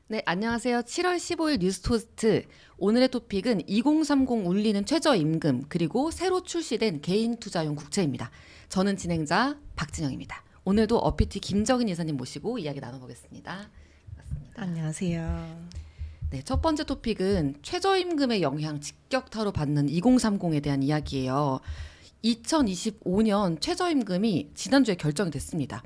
네, 안녕하세요. 7월 15일 뉴스토스트. 오늘의 토픽은 2030 울리는 최저임금 그리고 새로 출시된 개인투자용 국채입니다. 저는 진행자 박진영입니다. 오늘도 어피티 김정인 이사님 모시고 이야기 나눠보겠습니다. 반갑습니다. 안녕하세요. 네, 첫 번째 토픽은 최저임금의 영향 직격타로 받는 2030에 대한 이야기예요. 2025년 최저임금이 지난주에 결정이 됐습니다.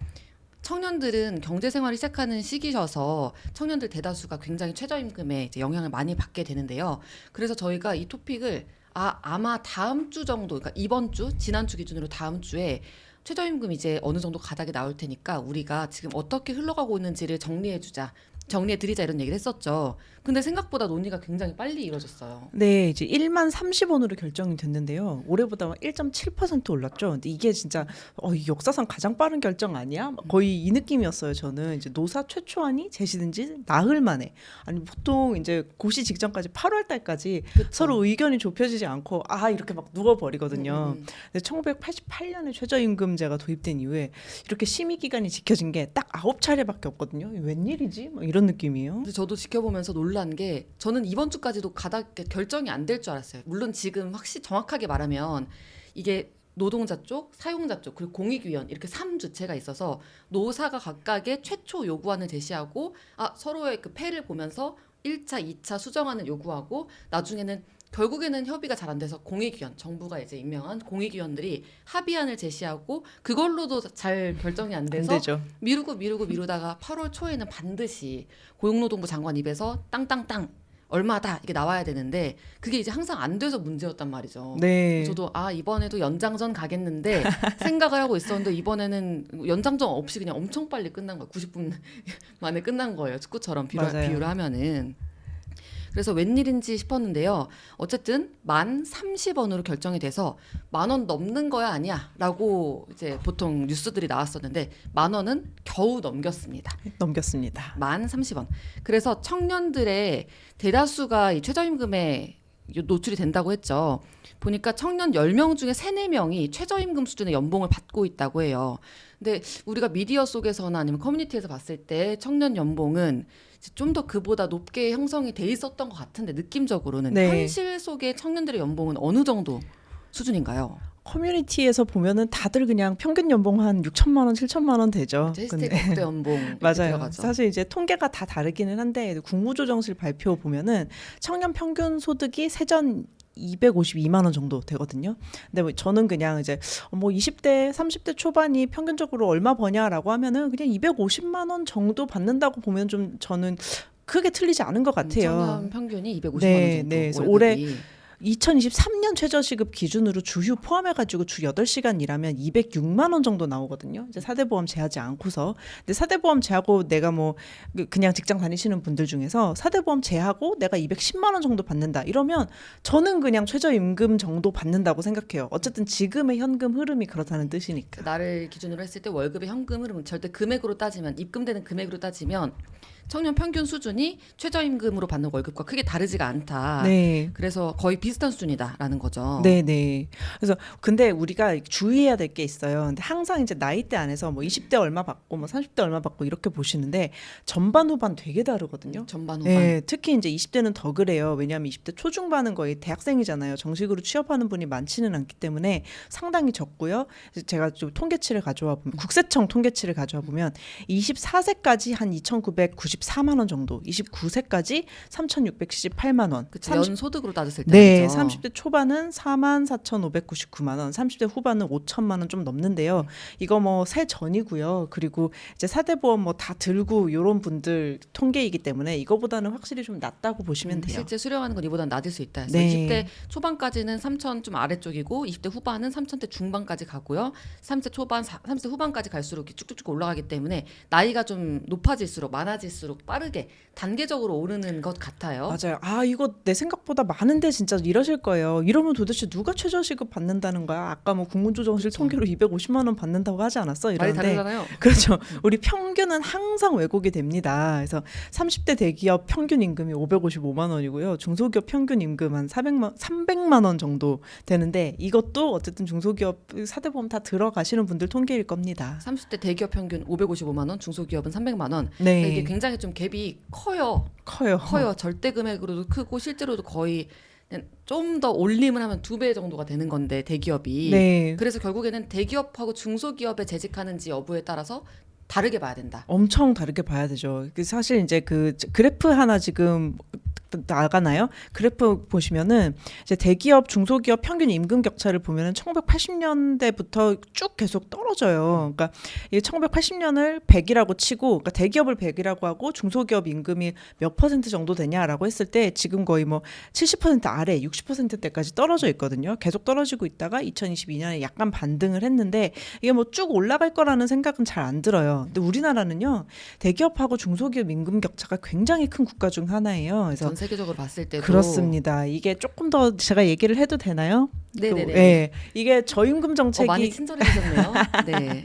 청년들은 경제 생활을 시작하는 시기셔서 청년들 대다수가 굉장히 최저임금에 이제 영향을 많이 받게 되는데요. 그래서 저희가 이 토픽을 아마 다음 주 정도, 그러니까 이번 주, 지난주 기준으로 다음 주에 최저임금 이제 어느 정도 가닥이 나올 테니까 우리가 지금 어떻게 흘러가고 있는지를 정리해드리자 이런 얘기를 했었죠. 근데 생각보다 논의가 굉장히 빨리 이루어졌어요. 네, 이제 1만 30원으로 결정이 됐는데요. 올해보다 1.7% 올랐죠. 근데 이게 진짜 이 역사상 가장 빠른 결정 아니야? 거의 이 느낌이었어요. 저는 이제 노사 최초안이 제시된 지 나흘 만에. 아니 보통 이제 고시 직전까지 8월 달까지 그쵸? 서로 의견이 좁혀지지 않고 이렇게 막 누워버리거든요. 음. 근데 1988년에 최저임금제가 도입된 이후에 이렇게 심의 기간이 지켜진 게 딱 9차례밖에 없거든요. 웬일이지? 막 이런 느낌이에요. 근데 저도 지켜보면서 놀란 게 저는 이번 주까지도 가닥 결정이 안 될 줄 알았어요. 물론 지금 확실히 정확하게 말하면 이게 노동자 쪽, 사용자 쪽, 그리고 공익위원 이렇게 3주체가 있어서 노사가 각각의 최초 요구안을 제시하고 서로의 그 패를 보면서 1차, 2차 수정안을 요구하고 나중에는 결국에는 협의가 잘 안 돼서 공익위원, 정부가 이제 임명한 공익위원들이 합의안을 제시하고 그걸로도 잘 결정이 안 안 돼서 되죠. 미루다가 8월 초에는 반드시 고용노동부 장관 입에서 땅땅땅 얼마다 이게 나와야 되는데 그게 이제 항상 안 돼서 문제였단 말이죠. 네. 저도 이번에도 연장전 가겠는데 생각을 하고 있었는데 이번에는 연장전 없이 그냥 엄청 빨리 끝난 거예요. 90분 만에 끝난 거예요. 축구처럼 맞아요. 비유를 하면은. 그래서 웬일인지 싶었는데요. 어쨌든 1030원으로 결정이 돼서 10,000원 넘는 거야 아니야 라고 이제 보통 뉴스들이 나왔었는데 10,000원은 겨우 넘겼습니다. 넘겼습니다. 1030원. 그래서 청년들의 대다수가 이 최저임금에 노출이 된다고 했죠. 보니까 청년 10명 중에 3, 4명이 최저임금 수준의 연봉을 받고 있다고 해요. 근데 우리가 미디어 속에서나 아니면 커뮤니티에서 봤을 때 청년 연봉은 좀 더 그보다 높게 형성이 돼 있었던 것 같은데 느낌적으로는 네. 현실 속의 청년들의 연봉은 어느 정도 수준인가요? 커뮤니티에서 보면은 다들 그냥 평균 연봉 한 6천만 원, 7천만 원 되죠. 헬스테이크 국대 연봉 이렇게 맞아요. 들어가죠. 사실 이제 통계가 다 다르기는 한데 국무조정실 발표 보면은 청년 평균 소득이 세전 252만 원 정도 되거든요. 근데 뭐 저는 그냥 이제 20대, 30대 초반이 평균적으로 얼마 버냐라고 하면은 그냥 250만 원 정도 받는다고 보면 좀 저는 크게 틀리지 않은 것 같아요. 청년 평균이 250만 네, 원 정도. 네. 그래서 월급이. 2023년 최저시급 기준으로 주휴 포함해가지고 주 8시간 일하면 206만 원 정도 나오거든요. 이제 사대보험 제하지 않고서. 근데 사대보험 제하고 내가 그냥 직장 다니시는 분들 중에서 사대보험 제하고 내가 210만 원 정도 받는다. 이러면 저는 그냥 최저임금 정도 받는다고 생각해요. 어쨌든 지금의 현금 흐름이 그렇다는 뜻이니까. 나를 기준으로 했을 때 월급의 현금 흐름은 절대 금액으로 따지면 입금되는 금액으로 따지면 청년 평균 수준이 최저임금으로 받는 월급과 크게 다르지가 않다. 네. 그래서 거의 비슷한 수준이다라는 거죠. 네네. 그래서 근데 우리가 주의해야 될 게 있어요. 근데 항상 이제 나이대 안에서 20대 얼마 받고 30대 얼마 받고 이렇게 보시는데 전반 후반 되게 다르거든요. 전반 후반. 네, 특히 이제 20대는 더 그래요. 왜냐하면 20대 초중반은 거의 대학생이잖아요. 정식으로 취업하는 분이 많지는 않기 때문에 상당히 적고요. 그래서 제가 좀 통계치를 가져와 보면 국세청 통계치를 가져와 보면 24세까지 한 2,994만 원 정도, 29세까지 3,678만 원. 그쵸, 연소득으로 따졌을 때. 네, 30대 초반은 44,599만 원, 30대 후반은 5천만 원 좀 넘는데요. 이거 세 전이고요. 그리고 이제 사대보험 다 들고 이런 분들 통계이기 때문에 이거보다는 확실히 좀 낮다고 보시면 돼요. 실제 수령하는 건 이보다는 낮을 수 있다. 그래서 네. 20대 초반까지는 3천 좀 아래쪽이고 20대 후반은 3천대 중반까지 가고요. 30대 초반, 30대 후반까지 갈수록 이렇게 쭉쭉쭉 올라가기 때문에 나이가 좀 높아질수록 많아질수록 빠르게 단계적으로 오르는 것 같아요. 맞아요. 이거 내 생각보다 많은데 진짜 이러실 거예요. 이러면 도대체 누가 최저시급 받는다는 거야? 아까 국무조정실 그쵸. 통계로 250만 원 받는다고 하지 않았어? 말이 이러는데 다르잖아요. 그렇죠. 우리 평균은 항상 왜곡이 됩니다. 그래서 30대 대기업 평균 임금이 555만 원이고요. 중소기업 평균 임금 한 300만 원 정도 되는데 이것도 어쨌든 중소기업 사대보험 다 들어가시는 분들 통계일 겁니다. 30대 대기업 평균 555만 원, 중소기업은 300만 원. 네. 그러니까 이게 굉장히 상당히 좀 갭이 커요. 커요. 절대 금액으로도 크고 실제로도 거의 좀 더 올림을 하면 2배 정도가 되는 건데 대기업이. 네. 그래서 결국에는 대기업하고 중소기업에 재직하는지 여부에 따라서 다르게 봐야 된다. 엄청 다르게 봐야 되죠. 사실 이제 그 그래프 하나 지금 나가나요? 그래프 보시면은 이제 대기업, 중소기업 평균 임금 격차를 보면은 1980년대부터 쭉 계속 떨어져요. 그러니까 이 1980년을 100이라고 치고, 그러니까 대기업을 100이라고 하고 중소기업 임금이 몇 퍼센트 정도 되냐라고 했을 때 지금 거의 뭐 70% 아래, 60%대까지 떨어져 있거든요. 계속 떨어지고 있다가 2022년에 약간 반등을 했는데 이게 뭐 쭉 올라갈 거라는 생각은 잘 안 들어요. 근데 우리나라는요, 대기업하고 중소기업 임금 격차가 굉장히 큰 국가 중 하나예요. 그래서 전 세계적으로 봤을 때도 그렇습니다. 이게 조금 더 제가 얘기를 해도 되나요? 네네네. 네, 이게 저임금 정책이 많이 친절해지셨네요. 네.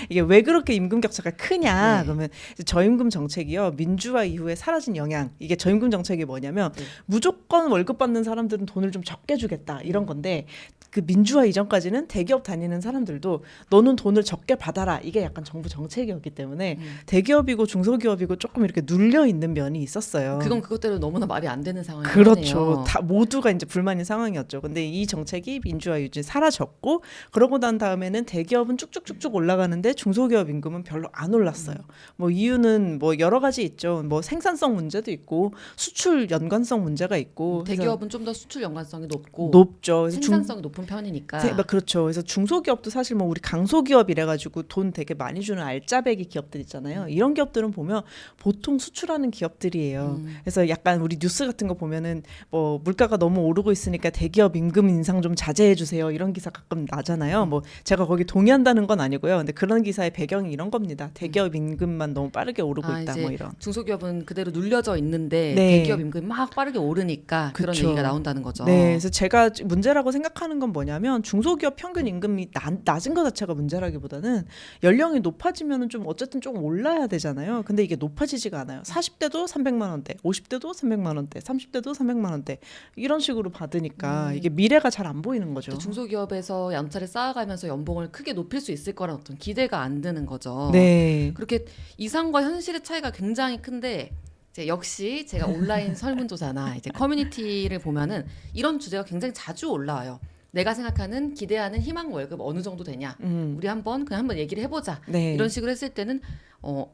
이게 왜 그렇게 임금 격차가 크냐? 네. 그러면 이제 저임금 정책이요, 민주화 이후에 사라진 영향. 이게 저임금 정책이 뭐냐면 네. 무조건 월급 받는 사람들은 돈을 좀 적게 주겠다 이런 건데, 그 민주화 이전까지는 대기업 다니는 사람들도 너는 돈을 적게 받아라, 이게 약간 정부 정책이었기 때문에 대기업이고 중소기업이고 조금 이렇게 눌려 있는 면이 있었어요. 그건 그것대로 너무나 말이 안 되는 상황이네요. 그렇죠. 다 모두가 이제 불만인 상황이었죠. 근데 이 정책이 민주화 유지 사라졌고, 그러고 난 다음에는 대기업은 쭉쭉쭉쭉 올라가는데 중소기업 임금은 별로 안 올랐어요. 뭐 이유는 뭐 여러 가지 있죠. 뭐 생산성 문제도 있고 수출 연관성 문제가 있고. 대기업은 좀 더 수출 연관성이 높고 높죠. 그래서 생산성이 높은 편이니까. 그렇죠. 그래서 중소기업도 사실 뭐 우리 강소기업 이래가지고 돈 되게 많이 주는 알짜배기 기업들 있잖아요. 이런 기업들은 보면 보통 수출하는 기업들이에요. 그래서 약간 우리 뉴스 같은 거 보면은 뭐 물가가 너무 오르고 있으니까 대기업 임금 인상 좀 자제해 주세요, 이런 기사 가끔 나잖아요. 뭐 제가 거기 동의한다는 건 아니고요. 근데 그런 기사의 배경이 이런 겁니다. 대기업 임금만 너무 빠르게 오르고 있다, 이제 뭐 이런. 중소기업은 그대로 눌려져 있는데 네. 대기업 임금이 막 빠르게 오르니까 그런 그쵸. 얘기가 나온다는 거죠. 네, 그래서 제가 문제라고 생각하는 건 뭐냐면 중소기업 평균 임금이 낮은 것 자체가 문제라기보다는 연령이 높아지면은 좀 어쨌든 조금 올라야 되잖아요. 근데 이게 높아지지가 않아요. 40대도 300만 원대, 50대도 300만 원대, 30대도 300만 원대 이런 식으로 받으니까 이게 미래가 잘 안 보이는 거죠. 중소기업에서 연차를 쌓아가면서 연봉을 크게 높일 수 있을 거라는 어떤 기대가 안 드는 거죠. 네. 그렇게 이상과 현실의 차이가 굉장히 큰데 이제 역시 제가 온라인 설문조사나 이제 커뮤니티를 보면은 이런 주제가 굉장히 자주 올라와요. 내가 생각하는 기대하는 희망 월급 어느 정도 되냐? 우리 한번 얘기를 해보자. 네. 이런 식으로 했을 때는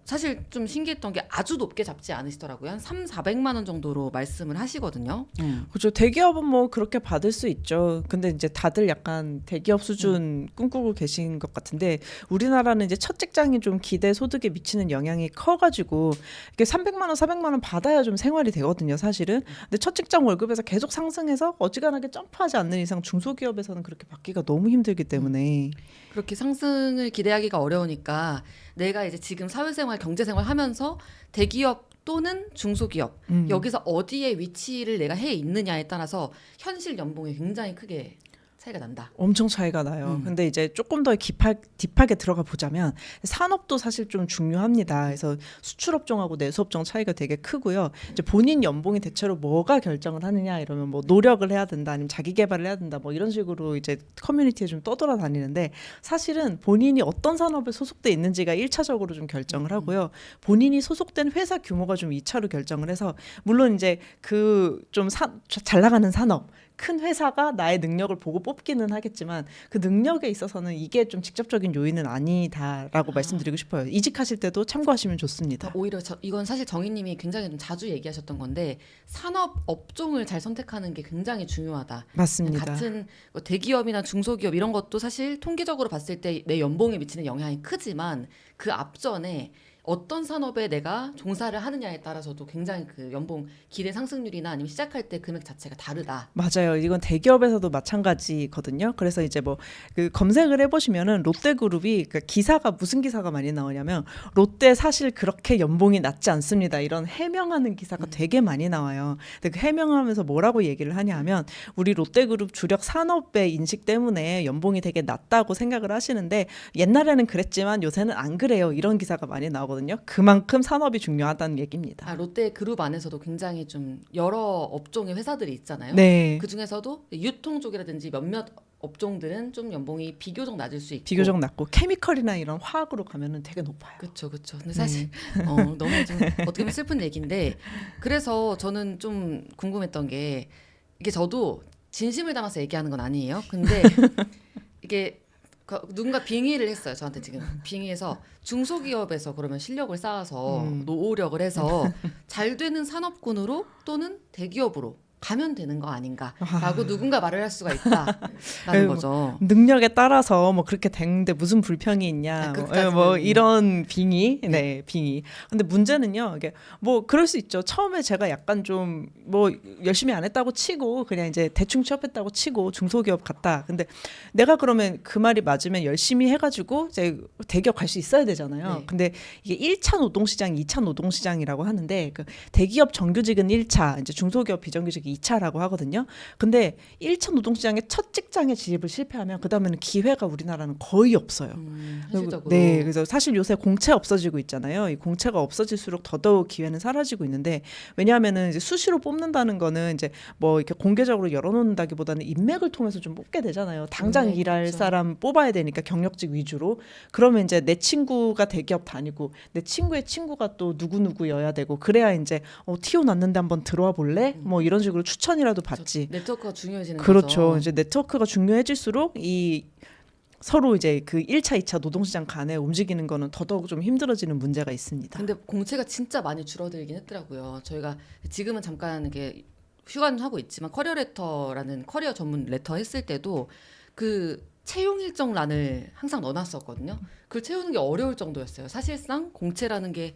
사실 좀 신기했던 게 아주 높게 잡지 않으시더라고요. 한 3,400만 원 정도로 말씀을 하시거든요. 그렇죠. 대기업은 뭐 그렇게 받을 수 있죠. 근데 이제 다들 약간 대기업 수준 꿈꾸고 계신 것 같은데, 우리나라는 이제 첫 직장이 좀 기대 소득에 미치는 영향이 커가지고 이게 300만 원, 400만 원 받아야 좀 생활이 되거든요, 사실은. 근데 첫 직장 월급에서 계속 상승해서 어지간하게 점프하지 않는 이상 중소기업에서는 그렇게 받기가 너무 힘들기 때문에. 그렇게 상승을 기대하기가 어려우니까 내가 이제 지금 사회생활, 경제생활 하면서 대기업 또는 중소기업 여기서 어디에 위치를 내가 해 있느냐에 따라서 현실 연봉이 굉장히 크게 차이가 난다. 엄청 차이가 나요. 근데 이제 조금 더 딥하게 들어가 보자면 산업도 사실 좀 중요합니다. 그래서 수출업종하고 내수업종 차이가 되게 크고요. 이제 본인 연봉이 대체로 뭐가 결정을 하느냐 이러면 뭐 노력을 해야 된다, 아니면 자기 개발을 해야 된다, 뭐 이런 식으로 이제 커뮤니티에 좀 떠돌아다니는데, 사실은 본인이 어떤 산업에 소속돼 있는지가 1차적으로 좀 결정을 하고요. 본인이 소속된 회사 규모가 좀 2차로 결정을 해서, 물론 이제 그 좀 잘 나가는 산업, 큰 회사가 나의 능력을 보고 뽑기는 하겠지만 그 능력에 있어서는 이게 좀 직접적인 요인은 아니다라고 말씀드리고 싶어요. 이직하실 때도 참고하시면 좋습니다. 오히려 이건 사실 정희님이 굉장히 좀 자주 얘기하셨던 건데, 산업 업종을 잘 선택하는 게 굉장히 중요하다. 맞습니다. 같은 뭐 대기업이나 중소기업 이런 것도 사실 통계적으로 봤을 때 내 연봉에 미치는 영향이 크지만 그 앞전에 어떤 산업에 내가 종사를 하느냐에 따라서도 굉장히 그 연봉 기대 상승률이나 아니면 시작할 때 금액 자체가 다르다. 맞아요. 이건 대기업에서도 마찬가지거든요. 그래서 이제 뭐 그 검색을 해보시면은 롯데그룹이 그 기사가 무슨 기사가 많이 나오냐면, 롯데 사실 그렇게 연봉이 낮지 않습니다, 이런 해명하는 기사가 되게 많이 나와요. 근데 그 해명하면서 뭐라고 얘기를 하냐면, 우리 롯데그룹 주력 산업의 인식 때문에 연봉이 되게 낮다고 생각을 하시는데 옛날에는 그랬지만 요새는 안 그래요, 이런 기사가 많이 나오거든요. 그만큼 산업이 중요하다는 얘기입니다. 롯데그룹 안에서도 굉장히 좀 여러 업종의 회사들이 있잖아요. 네. 그 중에서도 유통 쪽이라든지 몇몇 업종들은 좀 연봉이 비교적 낮을 수 있고 비교적 낮고 케미컬이나 이런 화학으로 가면은 되게 높아요. 그렇죠. 근데 사실 너무 좀 어떻게 보면 슬픈 얘기인데 그래서 저는 좀 궁금했던 게 이게 저도 진심을 담아서 얘기하는 건 아니에요. 근데 이게 누군가 빙의를 했어요. 저한테 지금 빙의해서 중소기업에서 그러면 실력을 쌓아서 노력을 해서 잘 되는 산업군으로 또는 대기업으로 가면 되는 거 아닌가라고 누군가 말을 할 수가 있다라는 거죠. 능력에 따라서 뭐 그렇게 되는데 무슨 불평이 있냐, 뭐 이런 빙의, 네, 빙의. 근데 문제는요, 이게 뭐 그럴 수 있죠. 처음에 제가 약간 좀 뭐 열심히 안 했다고 치고 그냥 이제 대충 취업했다고 치고 중소기업 갔다. 근데 내가 그러면 그 말이 맞으면 열심히 해가지고 이제 대기업 갈 수 있어야 되잖아요. 네. 근데 이게 1차 노동시장, 2차 노동시장이라고 하는데 그 대기업 정규직은 1차, 이제 중소기업 비정규직이 2차라고 하거든요. 근데 1차 노동시장의 첫 직장에 진입을 실패하면 그 다음에는 기회가 우리나라는 거의 없어요. 현실적으로. 네, 그래서 사실 요새 공채 없어지고 있잖아요. 이 공채가 없어질수록 더더욱 기회는 사라지고 있는데 왜냐하면은 이제 수시로 뽑는다는 거는 이제 뭐 이렇게 공개적으로 열어놓는다기보다는 인맥을 통해서 좀 뽑게 되잖아요. 당장 네, 일할 그렇죠. 사람 뽑아야 되니까 경력직 위주로. 그러면 이제 내 친구가 대기업 다니고 내 친구의 친구가 또 누구누구여야 되고 그래야 이제 티오 났는데 한번 들어와 볼래? 뭐 이런 식으로 추천이라도 받지. 네트워크가 중요해지는 그렇죠. 거죠. 이제 네트워크가 중요해질수록 이 서로 이제 그 1차, 2차 노동시장 간에 움직이는 거는 더더욱 좀 힘들어지는 문제가 있습니다. 근데 공채가 진짜 많이 줄어들긴 했더라고요. 저희가 지금은 잠깐 이렇게 휴가는 하고 있지만 커리어 레터라는 커리어 전문 레터 했을 때도 그 채용 일정란을 항상 넣어놨었거든요. 그걸 채우는 게 어려울 정도였어요. 사실상 공채라는 게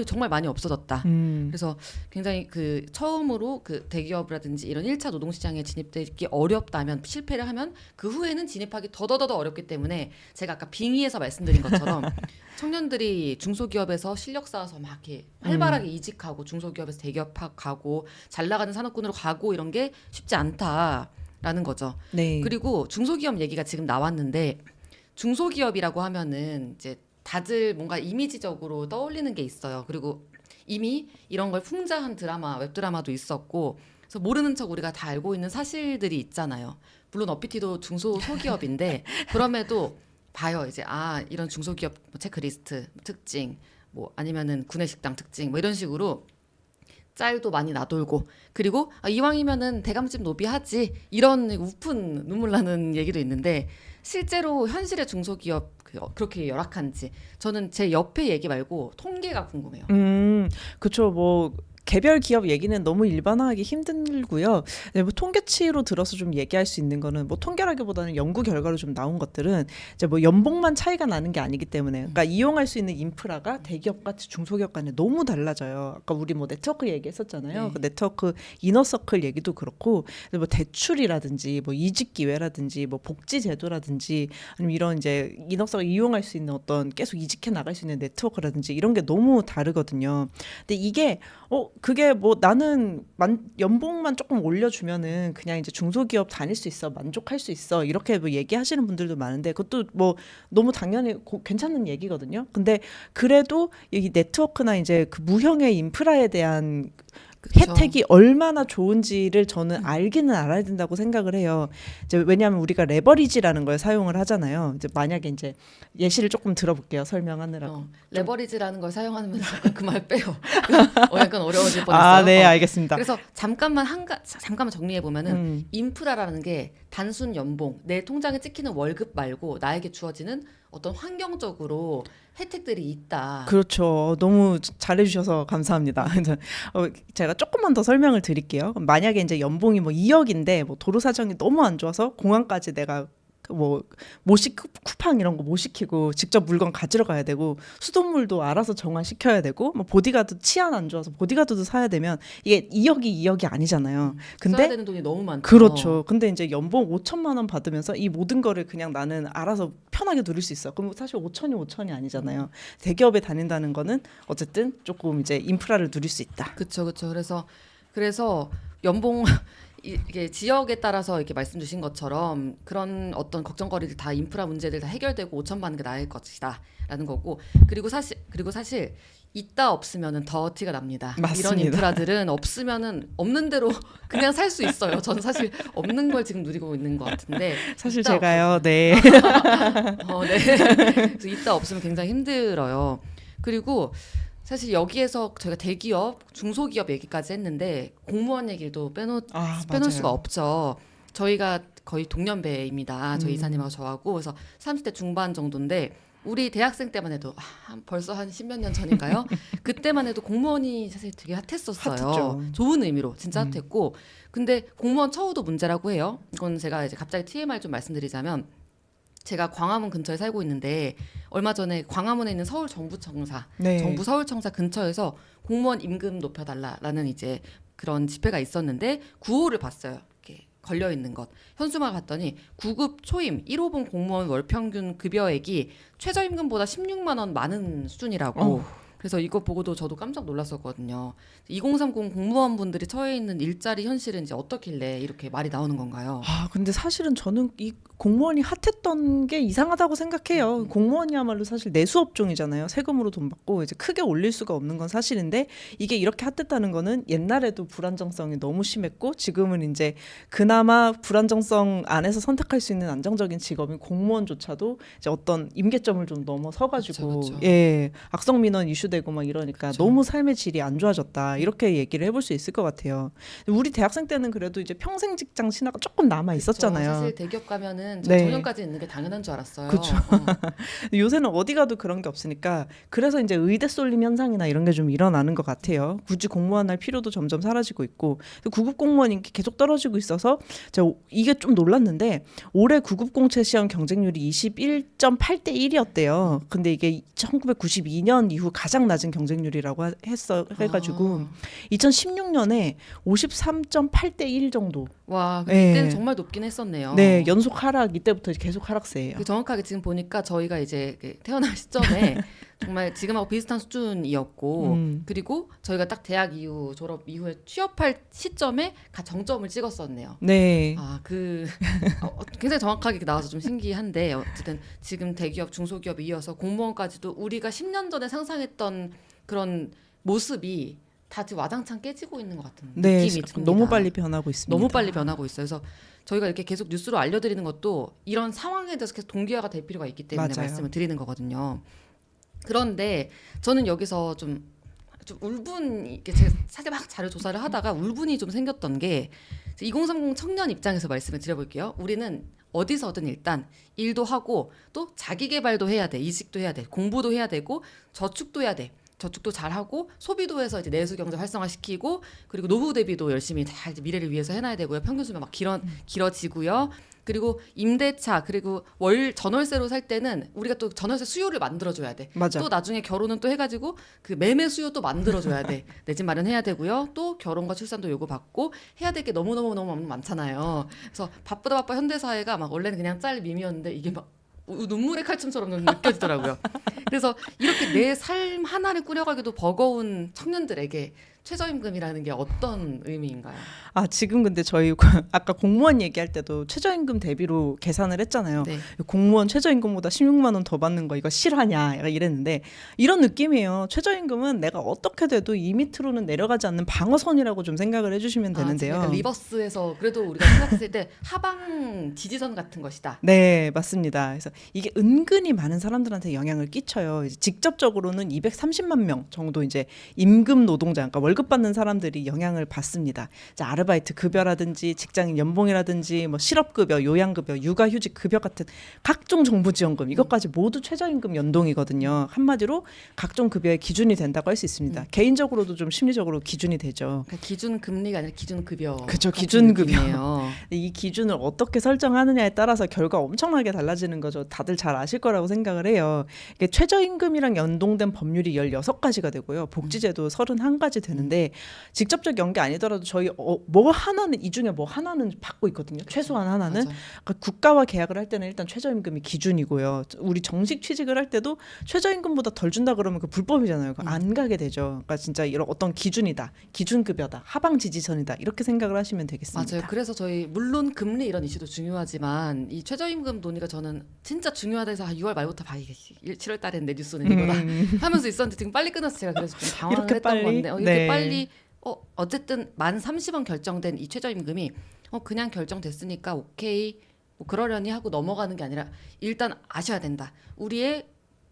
정말 많이 없어졌다. 그래서 굉장히 그 처음으로 그 대기업이라든지 이런 1차 노동시장에 진입되기 어렵다면 실패를 하면 그 후에는 진입하기 더더더 어렵기 때문에 제가 아까 빙의에서 말씀드린 것처럼 청년들이 중소기업에서 실력 쌓아서 막 이렇게 활발하게 이직하고 중소기업에서 대기업 가고 잘 나가는 산업군으로 가고 이런 게 쉽지 않다라는 거죠. 네. 그리고 중소기업 얘기가 지금 나왔는데 중소기업이라고 하면은 이제 다들 뭔가 이미지적으로 떠올리는 게 있어요. 그리고 이미 이런 걸 풍자한 드라마, 웹드라마도 있었고 그래서 모르는 척 우리가 다 알고 있는 사실들이 있잖아요. 물론 어피티도 소기업인데 그럼에도 봐요. 이제 이런 중소기업 뭐 체크리스트 특징 뭐 아니면은 구내식당 특징 뭐 이런 식으로 짤도 많이 나돌고 그리고 이왕이면은 대감집 노비하지 이런 우픈 눈물 나는 얘기도 있는데 실제로 현실의 중소기업 그렇게 열악한지 저는 제 옆에 얘기 말고 통계가 궁금해요. 그렇죠. 뭐 개별 기업 얘기는 너무 일반화하기 힘들고요. 네, 뭐 통계치로 들어서 좀 얘기할 수 있는 거는 뭐 통계라기보다는 연구 결과로 좀 나온 것들은 이제 뭐 연봉만 차이가 나는 게 아니기 때문에 그러니까 이용할 수 있는 인프라가 대기업과 중소기업 간에 너무 달라져요. 아까 우리 뭐 네트워크 얘기했었잖아요. 네. 그 네트워크 이너서클 얘기도 그렇고 뭐 대출이라든지 뭐 이직 기회라든지 뭐 복지 제도라든지 아니면 이런 이제 이너서클 이용할 수 있는 어떤 계속 이직해 나갈 수 있는 네트워크라든지 이런 게 너무 다르거든요. 근데 이게 그게 뭐 나는 연봉만 조금 올려주면은 그냥 이제 중소기업 다닐 수 있어, 만족할 수 있어 이렇게 뭐 얘기하시는 분들도 많은데 그것도 뭐 너무 당연히 괜찮은 얘기거든요. 근데 그래도 이 네트워크나 이제 그 무형의 인프라에 대한 그쵸. 혜택이 얼마나 좋은지를 저는 알기는 알아야 된다고 생각을 해요. 이제 왜냐하면 우리가 레버리지라는 걸 사용을 하잖아요. 이제 만약에 이제 예시를 조금 들어볼게요. 설명하느라고. 레버리지라는 걸 사용하면 잠깐 그 말 빼요. 약간 어려워질 뻔했어요. 네, 알겠습니다. 그래서 잠깐만 정리해 보면은 인프라라는 게 단순 연봉, 내 통장에 찍히는 월급 말고 나에게 주어지는 어떤 환경적으로 혜택들이 있다. 그렇죠. 너무 잘해주셔서 감사합니다. 제가 조금만 더 설명을 드릴게요. 만약에 이제 연봉이 뭐 2억인데 뭐 도로 사정이 너무 안 좋아서 공항까지 내가 뭐 모식 쿠팡 이런 거 못 시키고 직접 물건 가지러 가야 되고 수돗물도 알아서 정화시켜야 되고 뭐 보디가드 치안 안 좋아서 보디가드도 사야 되면 이게 2억이 아니잖아요. 근데 써야 되는 돈이 너무 많죠. 그렇죠. 근데 이제 연봉 5천만 원 받으면서 이 모든 거를 그냥 나는 알아서 편하게 누릴 수 있어. 그럼 사실 5천이 아니잖아요. 대기업에 다닌다는 거는 어쨌든 조금 이제 인프라를 누릴 수 있다. 그렇죠. 그래서 연봉 이게 지역에 따라서 이렇게 말씀 주신 것처럼 그런 어떤 걱정거리들 다 인프라 문제들 다 해결되고 5천 받는 게 나을 것이다라는 거고 그리고 사실 있다 없으면은 더 티가 납니다. 맞습니다. 이런 인프라들은 없으면은 없는 대로 그냥 살 수 있어요. 저는 사실 없는 걸 지금 누리고 있는 것 같은데 사실 있다 제가요. 네. 네. 그래서 있다 없으면 굉장히 힘들어요. 그리고 사실 여기에서 저희가 대기업, 중소기업 얘기까지 했는데 공무원 얘기도 빼놓을 수가 맞아요. 없죠. 저희가 거의 동년배입니다. 저희 음. 이사님하고 저하고. 그래서 30대 중반 정도인데 우리 대학생 때만 해도 벌써 한 10몇 년 전인가요? 그때만 해도 공무원이 사실 되게 핫했었어요. 핫했죠. 좋은 의미로 진짜 핫했고. 근데 공무원 처우도 문제라고 해요. 이건 제가 이제 갑자기 TMI 좀 말씀드리자면 제가 광화문 근처에 살고 있는데 얼마 전에 광화문에 있는 서울 정부청사, 네. 정부 서울청사 근처에서 공무원 임금 높여달라라는 이제 그런 집회가 있었는데 구호를 봤어요. 이렇게 걸려 있는 것. 현수막을 봤더니 9급 초임 1호봉 공무원 월 평균 급여액이 최저임금보다 16만 원 많은 수준이라고. 어우. 그래서 이거 보고도 저도 깜짝 놀랐었거든요. 2030 공무원분들이 처해 있는 일자리 현실은 이제 어떻길래 이렇게 말이 나오는 건가요? 근데 사실은 저는 이 공무원이 핫했던 게 이상하다고 생각해요. 공무원이야말로 사실 내수 업종이잖아요. 세금으로 돈 받고 이제 크게 올릴 수가 없는 건 사실인데 이게 이렇게 핫했다는 거는 옛날에도 불안정성이 너무 심했고 지금은 이제 그나마 불안정성 안에서 선택할 수 있는 안정적인 직업인 공무원조차도 이제 어떤 임계점을 좀 넘어서가지고 그쵸. 예 악성 민원 이슈되고 막 이러니까 그쵸. 너무 삶의 질이 안 좋아졌다 이렇게 얘기를 해볼 수 있을 것 같아요. 우리 대학생 때는 그래도 이제 평생 직장 신화가 조금 남아 있었잖아요. 사실 대기업 가면은 저 네. 정년까지 있는 게 당연한 줄 알았어요. 그쵸. 요새는 어디 가도 그런 게 없으니까 그래서 이제 의대 쏠림 현상이나 이런 게 좀 일어나는 것 같아요. 굳이 공무원 할 필요도 점점 사라지고 있고 9급 공무원 인기 계속 떨어지고 있어서 제가 이게 좀 놀랐는데 올해 9급 공채 시험 경쟁률이 21.8대 1이었대요. 근데 이게 1992년 이후 가장 낮은 경쟁률이라고 해가지고 2016년에 53.8대 1 정도. 와, 근데 네. 이때는 정말 높긴 했었네요. 네, 연속 하락 이때부터 계속 하락세예요. 정확하게 지금 보니까 저희가 이제 태어날 시점에 정말 지금하고 비슷한 수준이었고 그리고 저희가 딱 대학 이후 졸업 이후에 취업할 시점에 정점을 찍었었네요. 네. 굉장히 정확하게 나와서 좀 신기한데 어쨌든 지금 대기업, 중소기업에 이어서 공무원까지도 우리가 10년 전에 상상했던 그런 모습이 다 지금 와장창 깨지고 있는 것 같은 네, 느낌이 듭니다. 너무 빨리 변하고 있습니다. 너무 빨리 변하고 있어요. 그래서 저희가 이렇게 계속 뉴스로 알려드리는 것도 이런 상황에 대해서 계속 동기화가 될 필요가 있기 때문에 맞아요. 말씀을 드리는 거거든요. 그런데 저는 여기서 좀 제가 사실 막 자료 조사를 하다가 울분이 좀 생겼던 게 2030 청년 입장에서 말씀을 드려볼게요. 우리는 어디서든 일단 일도 하고 또 자기 개발도 해야 돼, 이직도 해야 돼, 공부도 해야 되고 저축도 해야 돼. 저축도 잘하고 소비도 해서 이제 내수 경제 활성화시키고 그리고 노후 대비도 열심히 다 이제 미래를 위해서 해놔야 되고요. 평균 수명 막 길어지고요. 그리고 임대차 그리고 전월세로 살 때는 우리가 또 전월세 수요를 만들어줘야 돼. 맞아. 또 나중에 결혼은 또 해가지고 그 매매 수요 또 만들어줘야 돼. 내 집 마련해야 되고요. 또 결혼과 출산도 요구받고 해야 될 게 너무 많잖아요. 그래서 바쁘다 현대사회가 막 원래는 그냥 짤 밈이었는데 이게 막 눈물의 칼춤처럼 느껴지더라고요. 그래서 이렇게 내 삶 하나를 꾸려가기도 버거운 청년들에게 최저임금이라는 게 어떤 의미인가요? 지금 근데 저희 아까 공무원 얘기할 때도 최저임금 대비로 계산을 했잖아요. 네. 공무원 최저임금보다 16만 원 더 받는 거 이거 실화냐 이랬는데 이런 느낌이에요. 최저임금은 내가 어떻게 돼도 이 밑으로는 내려가지 않는 방어선이라고 좀 생각을 해주시면 되는데요. 약간 리버스에서 그래도 우리가 생각했을 때 하방 지지선 같은 것이다. 네, 맞습니다. 그래서 이게 은근히 많은 사람들한테 영향을 끼쳐요. 이제 직접적으로는 230만 명 정도 이제 임금 노동자, 그러니까 월급 받는 사람들이 영향을 받습니다. 이제 아르바이트 급여라든지 직장인 연봉이라든지 뭐 실업급여, 요양급여, 육아휴직 급여 같은 각종 정부 지원금 이것까지 모두 최저임금 연동이거든요. 한마디로 각종 급여의 기준이 된다고 할 수 있습니다. 개인적으로도 좀 심리적으로 기준이 되죠. 그러니까 기준 금리가 아니라 기준 급여. 그렇죠, 기준 급여. 느낌이에요. 이 기준을 어떻게 설정하느냐에 따라서 결과 엄청나게 달라지는 거죠. 다들 잘 아실 거라고 생각을 해요. 이게 최저임금이랑 연동된 법률이 16가지가 되고요. 복지제도 31가지 되는데 직접적 연계 아니더라도 저희 뭐 하나는 이 중에 뭐 하나는 받고 있거든요. 최소한 하나는. 그러니까 국가와 계약을 할 때는 일단 최저임금이 기준이고요. 우리 정식 취직을 할 때도 최저임금보다 덜 준다 그러면 그 불법이잖아요. 안 가게 되죠. 그러니까 진짜 이런 어떤 기준이다. 기준급여다. 하방 지지선이다. 이렇게 생각을 하시면 되겠습니다. 맞아요. 그래서 저희 물론 금리 이런 이슈도 중요하지만 이 최저임금 논의가 저는 진짜 중요하다 해서 6월 말부터 봐야겠지. 7월 달에는 내 뉴스는 이거다 하면서 있었는데 지금 빨리 끝났어. 제가 그래서 좀 당황을 이렇게 했던 빨리? 건데 이렇게 네. 빨리 어쨌든 만 30원 결정된 이 최저임금이 그냥 결정됐으니까 오케이 뭐 그러려니 하고 넘어가는 게 아니라 일단 아셔야 된다. 우리의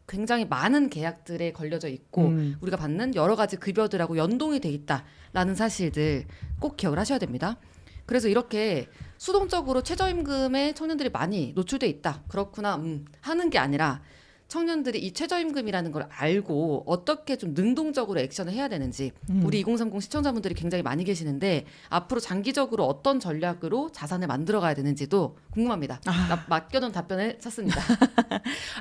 굉장히 많은 계약들에 걸려져 있고 우리가 받는 여러 가지 급여들하고 연동이 돼 있다라는 사실들 꼭 기억을 하셔야 됩니다. 그래서 이렇게 수동적으로 최저임금에 청년들이 많이 노출돼 있다. 그렇구나 하는 게 아니라 청년들이 이 최저임금이라는 걸 알고 어떻게 좀 능동적으로 액션을 해야 되는지 우리 2030 시청자분들이 굉장히 많이 계시는데 앞으로 장기적으로 어떤 전략으로 자산을 만들어 가야 되는지도 궁금합니다. 맡겨놓은 답변을 찾습니다.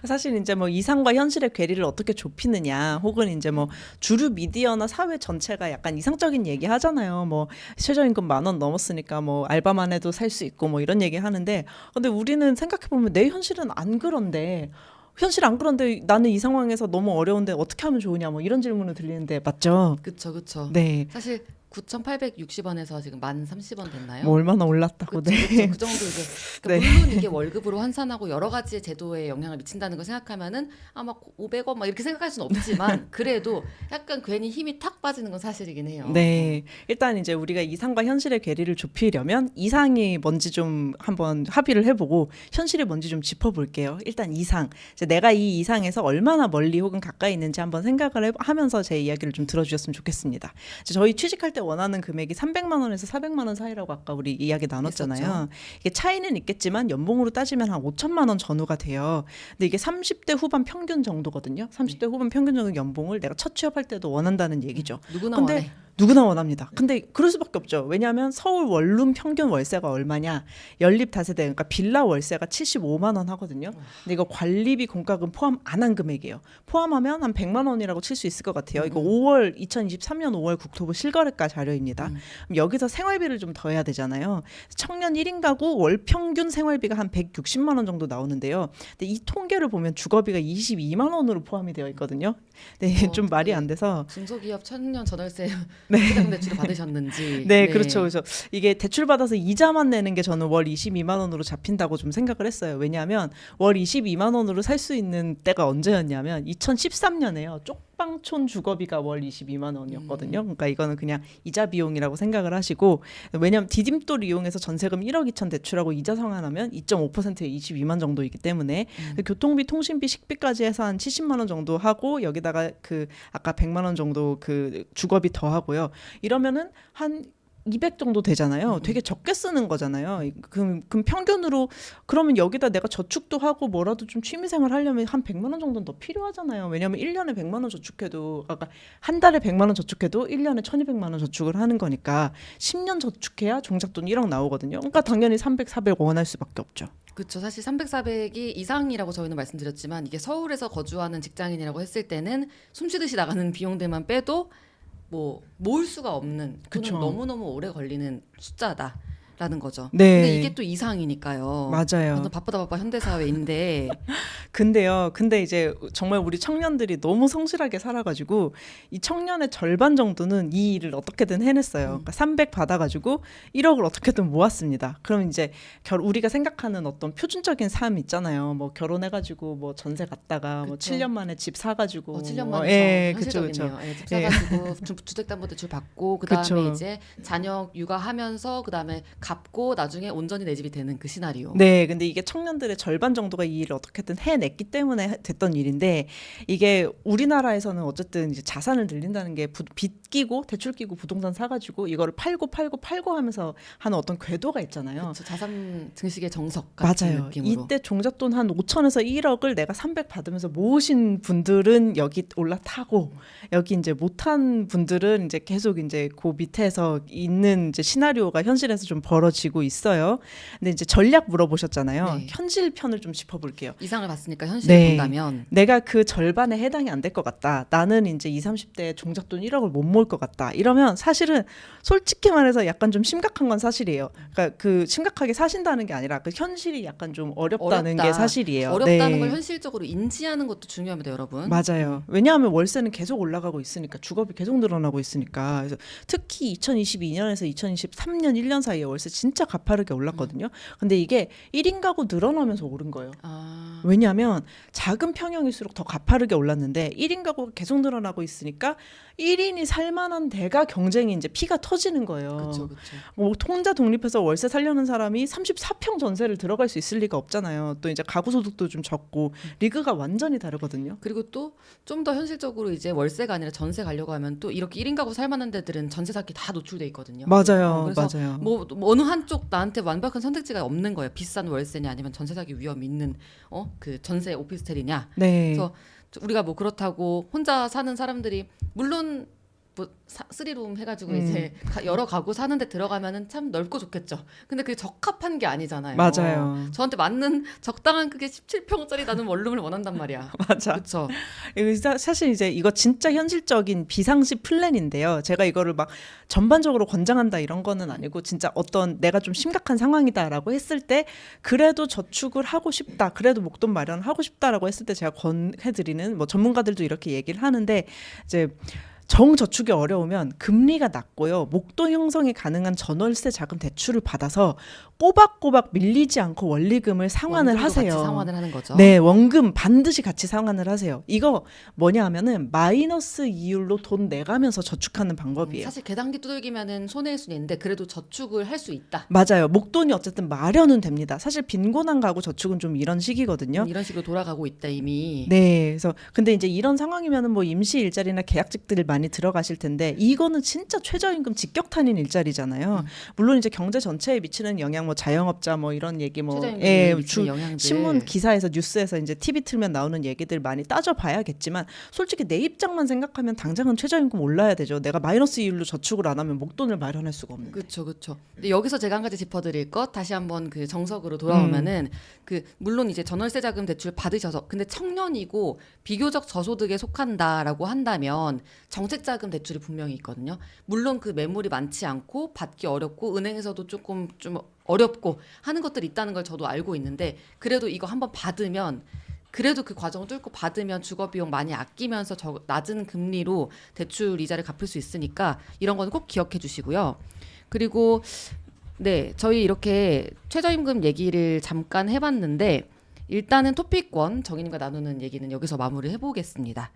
사실 이제 뭐 이상과 현실의 괴리를 어떻게 좁히느냐, 혹은 이제 뭐 주류 미디어나 사회 전체가 약간 이상적인 얘기 하잖아요. 뭐 최저임금 10,000원 넘었으니까 뭐 알바만 해도 살 수 있고 뭐 이런 얘기 하는데, 근데 우리는 생각해 보면 내 현실은 안 그런데. 현실 안 그런데 나는 이 상황에서 너무 어려운데 어떻게 하면 좋으냐 뭐 이런 질문을 들리는데 맞죠? 그쵸. 네. 사실 9,860원에서 지금 1,030원 됐나요? 뭐 얼마나 올랐다고. 그쵸, 네. 그 정도 이제 그러니까 네. 물론 이게 월급으로 환산하고 여러 가지 제도에 영향을 미친다는 걸 생각하면은 막 500원 막 이렇게 생각할 수는 없지만 그래도 약간 괜히 힘이 탁 빠지는 건 사실이긴 해요. 네. 일단 이제 우리가 이상과 현실의 괴리를 좁히려면 이상이 뭔지 좀 한번 합의를 해보고 현실이 뭔지 좀 짚어볼게요. 일단 이상. 이제 내가 이 이상에서 얼마나 멀리 혹은 가까이 있는지 한번 생각을 하면서 제 이야기를 좀 들어주셨으면 좋겠습니다. 이제 저희 취직할 때 원하는 금액이 300만 원에서 400만 원 사이라고 아까 우리 이야기 나눴잖아요. 있었죠. 이게 차이는 있겠지만 연봉으로 따지면 한 5천만 원 전후가 돼요. 근데 이게 30대 후반 평균 정도거든요. 30대 후반 평균 정도 연봉을 내가 첫 취업할 때도 원한다는 얘기죠. 누구나 근데 원해. 누구나 원합니다. 근데 그럴 수밖에 없죠. 왜냐하면 서울 원룸 평균 월세가 얼마냐? 연립 다세대 그러니까 빌라 월세가 75만 원 하거든요. 근데 이거 관리비 공과금 포함 안 한 금액이에요. 포함하면 한 100만 원이라고 칠 수 있을 것 같아요. 이거 2023년 5월 국토부 실거래가 자료입니다. 그럼 여기서 생활비를 좀 더해야 되잖아요. 청년 1인 가구 월 평균 생활비가 한 160만 원 정도 나오는데요. 근데 이 통계를 보면 주거비가 22만 원으로 포함이 되어 있거든요. 네, 좀 말이 안 돼서. 중소기업 청년 전월세 부담 대출을 받으셨는지. 네, 그렇죠. 그래서 이게 대출 받아서 이자만 내는 게 저는 월 22만 원으로 잡힌다고 좀 생각을 했어요. 왜냐하면 월 22만 원으로 살 수 있는 때가 언제였냐면 2013년에요. 쪽방촌 주거비가 월 22만 원이었거든요. 그러니까 이거는 그냥 이자 비용이라고 생각을 하시고, 왜냐하면 디딤돌 이용해서 전세금 1억 2천 대출하고 이자 상환하면 2.5%에 22만 정도이기 때문에 교통비, 통신비, 식비까지 해서 한 70만 원 정도 하고 여기다가 그 아까 100만 원 정도 그 주거비 더 하고요. 이러면은 한 200 정도 되잖아요. 되게 적게 쓰는 거잖아요. 그럼 평균으로 그러면 여기다 내가 저축도 하고 뭐라도 좀 취미생활 하려면 한 100만 원 정도는 더 필요하잖아요. 왜냐하면 1년에 100만 원 저축해도 한 달에 100만 원 저축해도 1년에 1,200만 원 저축을 하는 거니까 10년 저축해야 종잣돈 1억 나오거든요. 그러니까 당연히 300, 400 원할 수밖에 없죠. 그렇죠. 사실 300, 400이 이상이라고 저희는 말씀드렸지만 이게 서울에서 거주하는 직장인이라고 했을 때는 숨쉬듯이 나가는 비용들만 빼도 뭐 모을 수가 없는 그쵸. 또는 너무너무 오래 걸리는 숫자다라는 거죠. 네. 근데 이게 또 이상이니까요. 맞아요. 완전 바쁘다 현대사회인데 근데 이제 정말 우리 청년들이 너무 성실하게 살아가지고 이 청년의 절반 정도는 이 일을 어떻게든 해냈어요. 그러니까 300 받아가지고 1억을 어떻게든 모았습니다. 그럼 이제 우리가 생각하는 어떤 표준적인 삶 있잖아요. 뭐 결혼해가지고 뭐 전세 갔다가 뭐 그쵸. 7년 만에 집 사가지고 7년 뭐, 만에 예, 현실적이네요. 그쵸. 예, 집 사가지고 주택담보대출 받고 그다음에 그쵸. 이제 자녀 육아하면서 그다음에 갚고 나중에 온전히 내 집이 되는 그 시나리오. 네, 근데 이게 청년들의 절반 정도가 이 일을 어떻게든 해냈기 때문에 됐던 일인데, 이게 우리나라에서는 어쨌든 이제 자산을 늘린다는 게 빚 끼고 대출 끼고 부동산 사가지고 이거를 팔고 하면서 하는 어떤 궤도가 있잖아요. 그쵸, 자산 증식의 정석 같은 맞아요. 느낌으로. 이때 종잣돈 한 5천에서 1억을 내가 300 받으면서 모으신 분들은 여기 올라타고, 여기 이제 못한 분들은 이제 계속 이제 그 밑에서 있는 이제 시나리오가 현실에서 좀 벌어지고 있어요. 근데 이제 전략 물어보셨잖아요. 네. 현실 편을 좀 짚어볼게요. 이상을 봤으니까 현실을 네. 본다면 내가 그 절반에 해당이 안 될 것 같다. 나는 이제 20, 30대에 종잣돈 1억을 못 모을 것 같다. 이러면 사실은 솔직히 말해서 약간 좀 심각한 건 사실이에요. 그러니까 그 심각하게 사신다는 게 아니라 그 현실이 약간 좀 어렵다는 어렵다. 게 사실이에요. 어렵다는 네. 걸 현실적으로 인지하는 것도 중요합니다, 여러분. 맞아요. 왜냐하면 월세는 계속 올라가고 있으니까, 주거비 계속 늘어나고 있으니까. 그래서 특히 2022년에서 2023년 1년 사이에 월세 월세 진짜 가파르게 올랐거든요. 근데 이게 1인 가구 늘어나면서 오른 거예요. 아, 왜냐하면 작은 평형일수록 더 가파르게 올랐는데 1인 가구가 계속 늘어나고 있으니까 1인이 살만한 데가 경쟁이 이제 피가 터지는 거예요. 그렇죠, 그렇죠. 뭐 혼자 독립해서 월세 살려는 사람이 34평 전세를 들어갈 수 있을 리가 없잖아요. 또 이제 가구 소득도 좀 적고 리그가 완전히 다르거든요. 그리고 또 좀 더 현실적으로 이제 월세가 아니라 전세 가려고 하면 또 이렇게 1인 가구 살만한 데들은 전세 사기 다 노출돼 있거든요. 맞아요, 그래서 맞아요. 뭐 어느 한쪽 나한테 완벽한 선택지가 없는 거예요. 비싼 월세냐 아니면 전세 사기 위험 있는 그 전세 오피스텔이냐. 네. 그래서 우리가 뭐 그렇다고 혼자 사는 사람들이 물론 뭐 쓰리룸 해가지고 이제 여러 가구 사는데 들어가면은 참 넓고 좋겠죠. 근데 그게 적합한 게 아니잖아요. 맞아요. 저한테 맞는 적당한 크게 17평짜리 나는 원룸을 원한단 말이야. 맞아. 그렇죠. 사실 이제 이거 진짜 현실적인 비상시 플랜인데요. 제가 이거를 막 전반적으로 권장한다 이런 거는 아니고 진짜 어떤 내가 좀 심각한 상황이다라고 했을 때 그래도 저축을 하고 싶다. 그래도 목돈 마련을 하고 싶다라고 했을 때 제가 권해드리는 뭐 전문가들도 이렇게 얘기를 하는데 이제 정저축이 어려우면 금리가 낮고요. 목돈 형성이 가능한 전월세 자금 대출을 받아서 꼬박꼬박 밀리지 않고 원리금을 상환을 원금도 하세요. 같이 상환을 하는 거죠. 네, 원금 반드시 같이 상환을 하세요. 이거 뭐냐 하면은 마이너스 이율로 돈 내가면서 저축하는 방법이에요. 사실 계단기 두들기면은 손해일 수는 있는데 그래도 저축을 할 수 있다. 맞아요. 목돈이 어쨌든 마련은 됩니다. 사실 빈곤한 가구 저축은 좀 이런 식이거든요. 이런 식으로 돌아가고 있다 이미. 네, 그래서 근데 이제 이런 상황이면은 뭐 임시 일자리나 계약직들 많이 들어가실 텐데 이거는 진짜 최저임금 직격탄인 일자리잖아요. 물론 이제 경제 전체에 미치는 영향, 뭐 자영업자 뭐 이런 얘기 뭐 최저임금에 미치는 영향들. 신문 기사에서 뉴스에서 이제 TV 틀면 나오는 얘기들 많이 따져봐야겠지만 솔직히 내 입장만 생각하면 당장은 최저임금 올라야 되죠. 내가 마이너스 이율로 저축을 안 하면 목돈을 마련할 수가 없는데. 그렇죠, 그렇죠. 근데 여기서 제가 한 가지 짚어드릴 것 다시 한번 그 정석으로 돌아오면은 그 물론 이제 전월세 자금 대출 받으셔서 근데 청년이고 비교적 저소득에 속한다라고 한다면 정책 자금 대출이 분명히 있거든요. 물론 그 매물이 많지 않고 받기 어렵고 은행에서도 조금 좀 어렵고 하는 것들이 있다는 걸 저도 알고 있는데 그래도 이거 한번 받으면. 그래도 그 과정을 뚫고 받으면 주거 비용 많이 아끼면서 낮은 금리로 대출 이자를 갚을 수 있으니까 이런 거는 꼭 기억해 주시고요. 그리고 네, 저희 이렇게 최저임금 얘기를 잠깐 해봤는데 일단은 토픽 1 정희님과 나누는 얘기는 여기서 마무리 해보겠습니다.